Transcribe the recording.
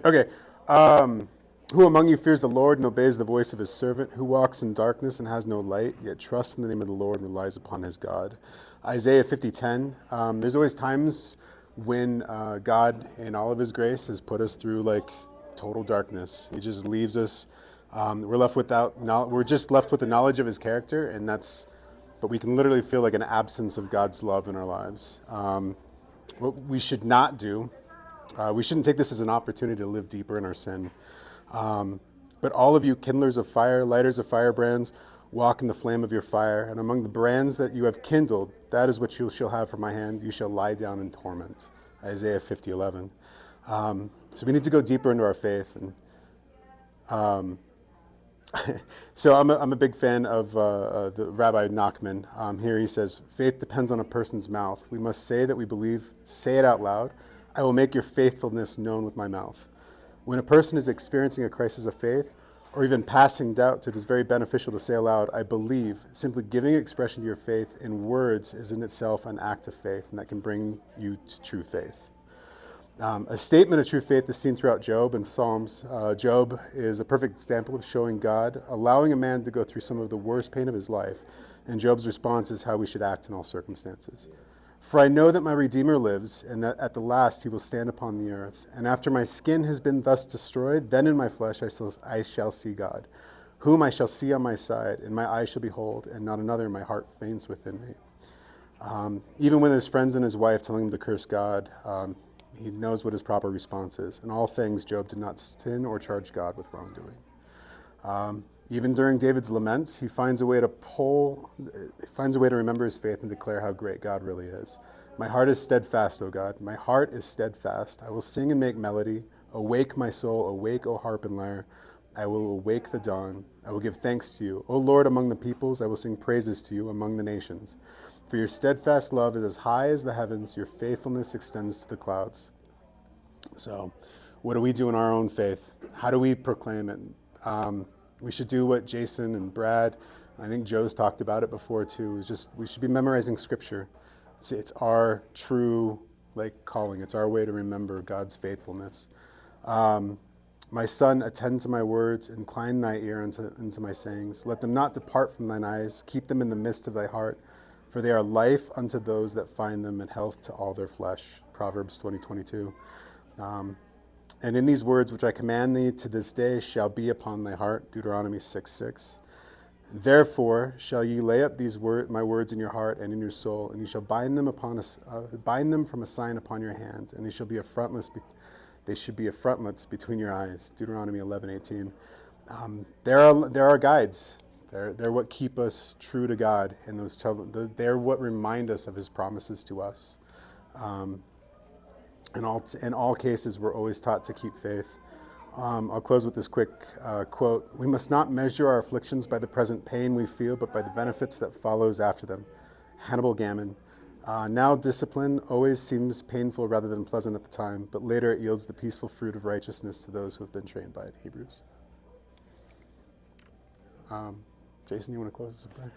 Okay. Um, who among you fears the Lord and obeys the voice of his servant? Who walks in darkness and has no light, yet trusts in the name of the Lord and relies upon his God? Isaiah 50:10. There's always times when God, in all of his grace, has put us through like total darkness. He just leaves us. We're just left with the knowledge of his character, and that's. But we can literally feel like an absence of God's love in our lives. What we should not do, we shouldn't take this as an opportunity to live deeper in our sin. But all of you kindlers of fire, lighters of firebrands, walk in the flame of your fire, and among the brands that you have kindled, that is what you shall have from my hand. You shall lie down in torment. Isaiah 50:11. So we need to go deeper into our faith. And so I'm a big fan of the Rabbi Nachman. Here he says, faith depends on a person's mouth. We must say that we believe, say it out loud. I will make your faithfulness known with my mouth. When a person is experiencing a crisis of faith, or even passing doubts, it is very beneficial to say aloud, I believe. Simply giving expression to your faith in words is in itself an act of faith, and that can bring you to true faith. A statement of true faith is seen throughout Job and Psalms. Job is a perfect example of showing God, allowing a man to go through some of the worst pain of his life, and Job's response is how we should act in all circumstances. For I know that my Redeemer lives, and that at the last he will stand upon the earth. And after my skin has been thus destroyed, then in my flesh I shall see God, whom I shall see on my side, and my eyes shall behold, and not another, my heart faints within me. Even when his friends and his wife telling him to curse God, he knows what his proper response is. In all things, Job did not sin or charge God with wrongdoing. Even during David's laments, he finds a way to remember his faith and declare how great God really is. My heart is steadfast, O God. My heart is steadfast. I will sing and make melody. Awake, my soul. Awake, O harp and lyre. I will awake the dawn. I will give thanks to you. O Lord, among the peoples, I will sing praises to you among the nations. For your steadfast love is as high as the heavens. Your faithfulness extends to the clouds. So, what do we do in our own faith? How do we proclaim it? We should do what Jason and Brad, I think Joe's talked about it before too, is just we should be memorizing scripture. It's our true calling. It's our way to remember God's faithfulness. My son, attend to my words, incline thy ear unto my sayings. Let them not depart from thine eyes. Keep them in the midst of thy heart, for they are life unto those that find them and health to all their flesh. Proverbs 20:22. And in these words which I command thee to this day shall be upon thy heart. Deuteronomy 6:6. Therefore shall ye lay up my words in your heart and in your soul, and ye shall bind them from a sign upon your hand, and they should be a frontlets between your eyes. Deuteronomy 11:18. There are guides. They're what keep us true to God in those trouble. They're what remind us of His promises to us. In all cases, we're always taught to keep faith. I'll close with this quick quote. We must not measure our afflictions by the present pain we feel, but by the benefits that follows after them. Hannibal Gammon. Now discipline always seems painful rather than pleasant at the time, but later it yields the peaceful fruit of righteousness to those who have been trained by it. Hebrews. Jason, you want to close this up?